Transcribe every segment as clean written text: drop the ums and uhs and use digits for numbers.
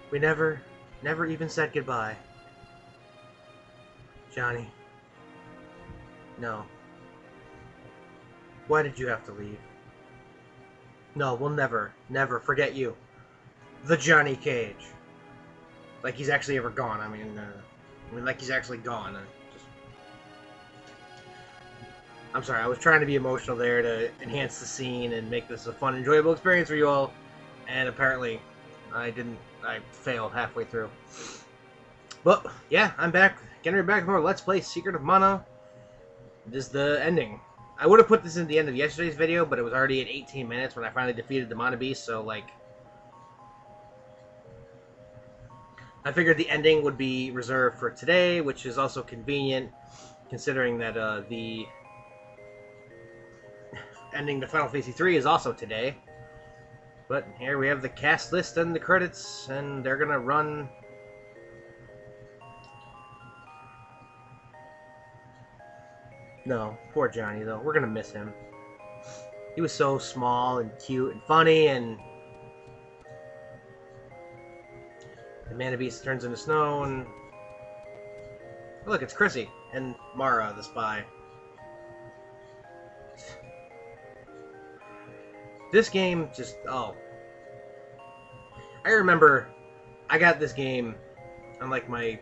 We never even said goodbye. Jonny. No. Why did you have to leave? No, we'll never forget you. The Johnny Cage. Like he's actually ever gone. I mean, like he's actually gone. I'm sorry, I was trying to be emotional there to enhance the scene and make this a fun, enjoyable experience for you all, and apparently I didn't. I failed halfway through. But yeah, I'm back. Gjenrei back with more Let's Play Secret of Mana. This is the ending. I would have put this in the end of yesterday's video, but it was already at 18 minutes when I finally defeated the Mana Beast, so like, I figured the ending would be reserved for today, which is also convenient, considering that the ending to Final Fantasy 3 is also today. But here we have the cast list and the credits, and they're gonna run. No, poor Jonny though. We're gonna miss him. He was so small and cute and funny, and the Mana Beast turns into snow, and oh, look, it's Chrissy and Mara, the spy. This game just, oh. I remember I got this game on like my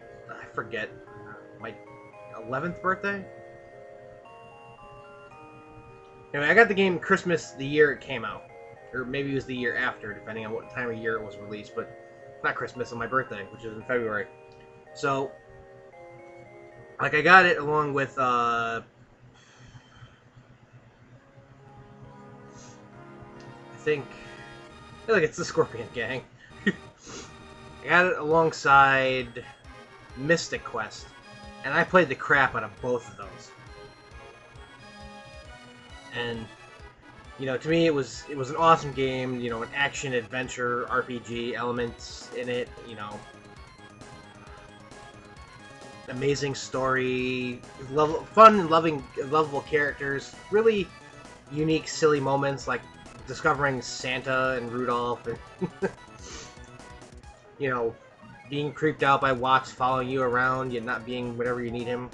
11th birthday? Anyway, I got the game Christmas the year it came out. Or maybe it was the year after, depending on what time of year it was released, but not Christmas, on my birthday, which is in February. So, like, I got it along with, I think, look, it's the Scorpion Gang. I got it alongside Mystic Quest, and I played the crap out of both of those. And, you know, to me it was an awesome game, you know, an action-adventure RPG elements in it, you know. Amazing story, fun and lovable characters, really unique, silly moments, like discovering Santa and Rudolph, and you know, being creeped out by Watts following you around, and not being whatever you need him.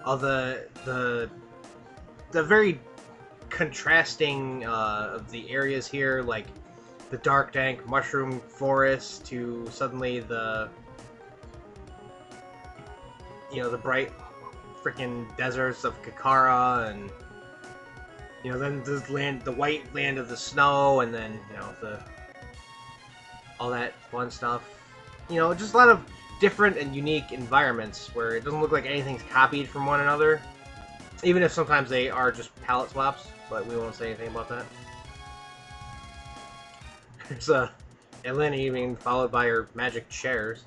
All the very contrasting of the areas here, like the dark, dank mushroom forest to suddenly the, you know, the bright freaking deserts of Kakara, and you know, then the white land of the snow, and then, you know, all that fun stuff. You know, just a lot of different and unique environments where it doesn't look like anything's copied from one another, even if sometimes they are just palette swaps, but we won't say anything about that. There's Eleni evening followed by her magic chairs.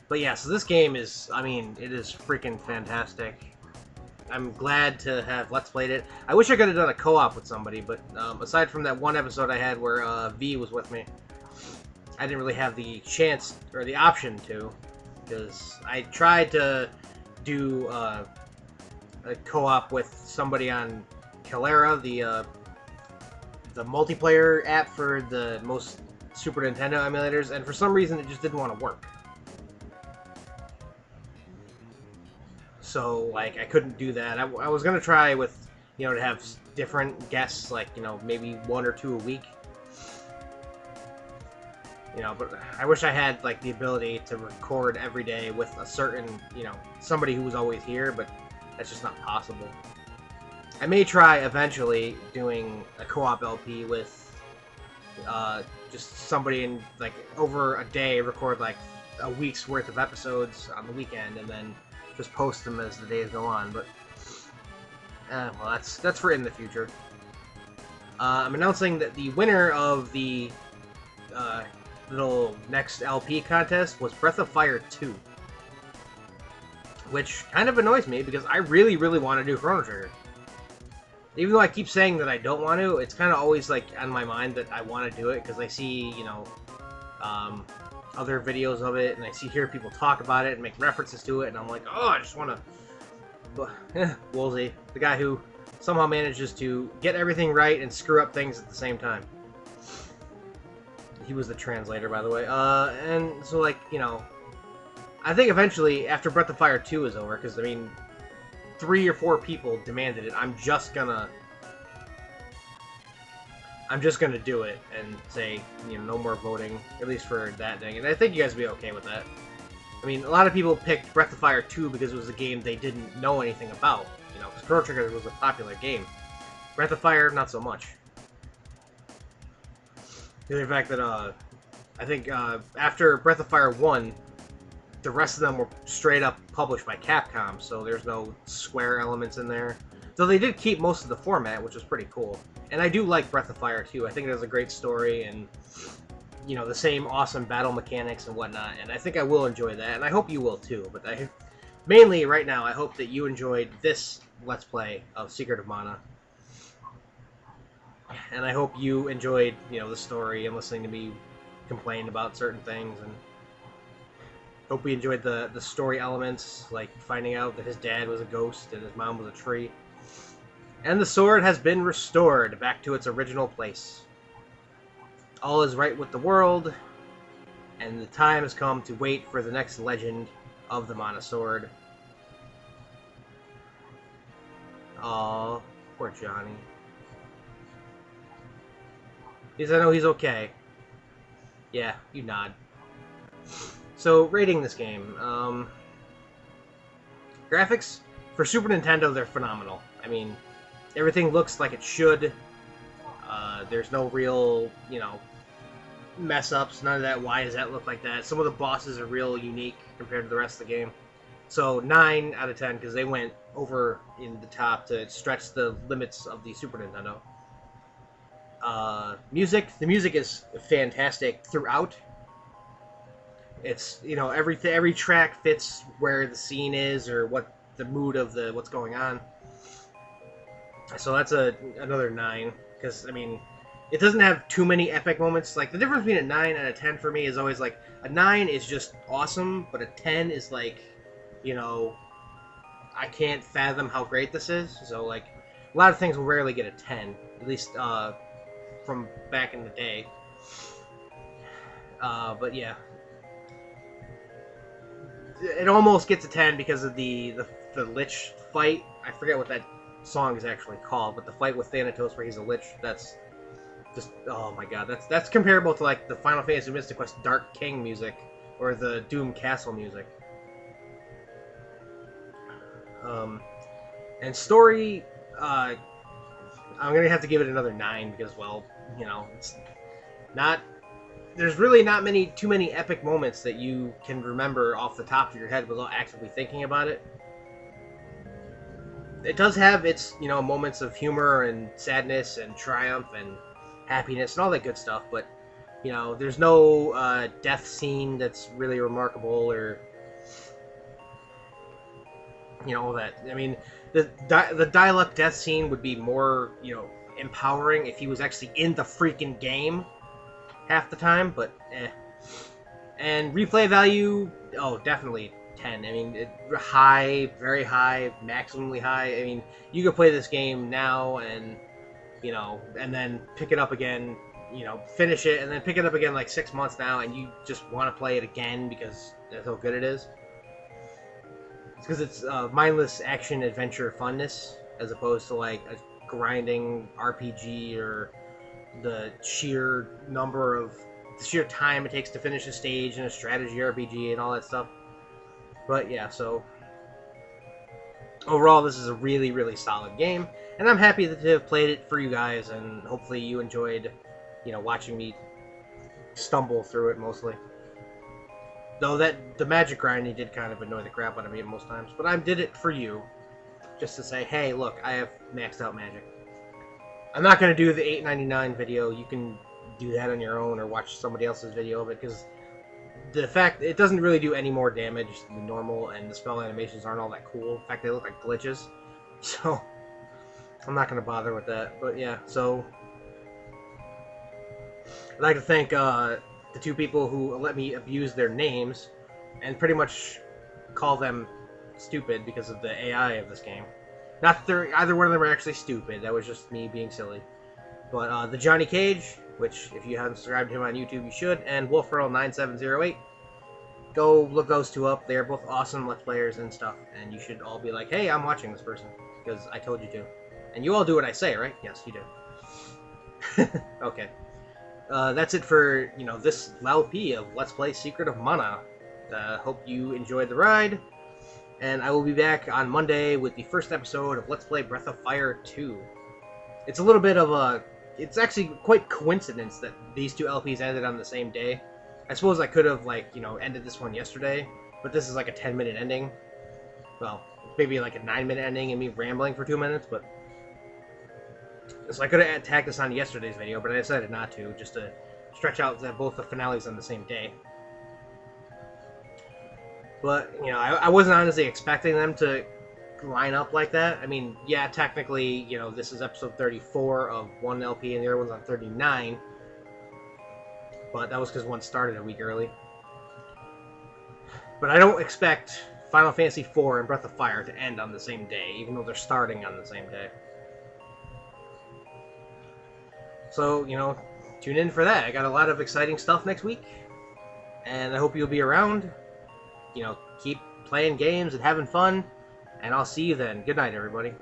But yeah, so this game is, I mean, it is freaking fantastic. I'm glad to have Let's Played it. I wish I could have done a co-op with somebody, but aside from that one episode I had where V was with me, I didn't really have the chance or the option to, because I tried to do a co-op with somebody on Calera, the multiplayer app for the most Super Nintendo emulators, and for some reason it just didn't want to work. So, like, I couldn't do that. I was gonna try with, you know, to have different guests, like, you know, maybe 1 or 2 a week. You know, but I wish I had, like, the ability to record every day with a certain, you know, somebody who was always here, but that's just not possible. I may try eventually doing a co-op LP with just somebody in, like, over a day, record, like, a week's worth of episodes on the weekend, and then just post them as the days go on, but well, that's for in the future. I'm announcing that the winner of the little next LP contest was Breath of Fire 2, which kind of annoys me because I really, really want to do Chrono Trigger. Even though I keep saying that I don't want to, it's kind of always like on my mind that I want to do it because I see, you know, other videos of it, and I hear people talk about it and make references to it, and I'm like, oh, I just want to. But Woolsey, the guy who somehow manages to get everything right and screw up things at the same time. He was the translator, by the way. And so, like, you know, I think eventually, after Breath of Fire 2 is over, because, I mean, 3 or 4 people demanded it, I'm just gonna do it and say, you know, no more voting, at least for that thing. And I think you guys will be okay with that. I mean, a lot of people picked Breath of Fire 2 because it was a game they didn't know anything about. You know, because Chrono Trigger was a popular game. Breath of Fire, not so much. The fact that, I think, after Breath of Fire 1, the rest of them were straight up published by Capcom, so there's no Square elements in there. Though they did keep most of the format, which was pretty cool. And I do like Breath of Fire 2. I think it has a great story and, you know, the same awesome battle mechanics and whatnot. And I think I will enjoy that, and I hope you will too. But mainly, right now, I hope that you enjoyed this Let's Play of Secret of Mana. And I hope you enjoyed, you know, the story and listening to me complain about certain things, and hope we enjoyed the story elements, like finding out that his dad was a ghost and his mom was a tree. And the sword has been restored back to its original place. All is right with the world, and the time has come to wait for the next legend of the Mana Sword. Aw, poor Jonny. At least I know he's okay. Yeah, you nod. So, rating this game. Graphics? For Super Nintendo, they're phenomenal. I mean, everything looks like it should. There's no real, you know, mess-ups. None of that, why does that look like that? Some of the bosses are real unique compared to the rest of the game. So, 9 out of 10, because they went over in the top to stretch the limits of the Super Nintendo. Music. The music is fantastic throughout. It's, you know, every track fits where the scene is or what the mood of what's going on. So that's another 9, because I mean, it doesn't have too many epic moments. Like, the difference between a 9 and a 10 for me is always like, a 9 is just awesome, but a 10 is like, you know, I can't fathom how great this is. So like, a lot of things will rarely get a 10, at least from back in the day. But yeah, it almost gets a 10 because of the Lich fight. I forget what that song is actually called, but the fight with Thanatos where he's a Lich, that's just, oh my god, that's comparable to like the Final Fantasy Mystic Quest Dark King music or the Doom Castle music. And story, I'm gonna have to give it another 9 because, well, you know, it's not. There's really not too many epic moments that you can remember off the top of your head without actively thinking about it. It does have its, you know, moments of humor and sadness and triumph and happiness and all that good stuff, but, you know, there's no death scene that's really remarkable or, you know, all that. I mean, the Dialect death scene would be more, you know, empowering if he was actually in the freaking game half the time, but eh. And replay value, oh, definitely 10. I mean, high, very high, maximally high. I mean, you could play this game now and, you know, and then pick it up again, you know, finish it, and then pick it up again like 6 months now, and you just want to play it again because that's how good it is. It's because it's mindless action adventure funness as opposed to like a grinding RPG or the sheer time it takes to finish a stage in a strategy RPG and all that stuff. But yeah, so overall this is a really, really solid game, and I'm happy to have played it for you guys, and hopefully you enjoyed, you know, watching me stumble through it mostly. Though the magic grinding did kind of annoy the crap out of me most times, but I did it for you, just to say, hey, look, I have maxed out magic. I'm not going to do the $8.99 video. You can do that on your own or watch somebody else's video of it, because the fact it doesn't really do any more damage than normal, and the spell animations aren't all that cool. In fact, they look like glitches. So I'm not going to bother with that. But yeah, so I'd like to thank the 2 people who let me abuse their names and pretty much call them stupid because of the AI of this game. Not that either one of them are actually stupid. That was just me being silly. But the Johnny Cage, which if you haven't subscribed to him on YouTube, you should, and WolfReal9708. Go look those two up. They're both awesome Let's Players and stuff, and you should all be like, hey, I'm watching this person, because I told you to. And you all do what I say, right? Yes, you do. Okay. That's it for, this LP of Let's Play Secret of Mana. Hope you enjoyed the ride, and I will be back on Monday with the first episode of Let's Play Breath of Fire 2. It's a little bit of a... It's actually quite coincidence that these two LPs ended on the same day. I suppose I could have, ended this one yesterday, but this is like a 10-minute ending. Well, maybe like a 9-minute ending and me rambling for 2 minutes, but... So I could have tagged this on yesterday's video, but I decided not to, just to stretch out both the finales on the same day. But, I wasn't honestly expecting them to line up like that. I mean, yeah, technically, this is episode 34 of one LP and the other one's on 39. But that was because one started a week early. But I don't expect Final Fantasy IV and Breath of Fire to end on the same day, even though they're starting on the same day. So, tune in for that. I got a lot of exciting stuff next week. And I hope you'll be around. Keep playing games and having fun. And I'll see you then. Good night, everybody.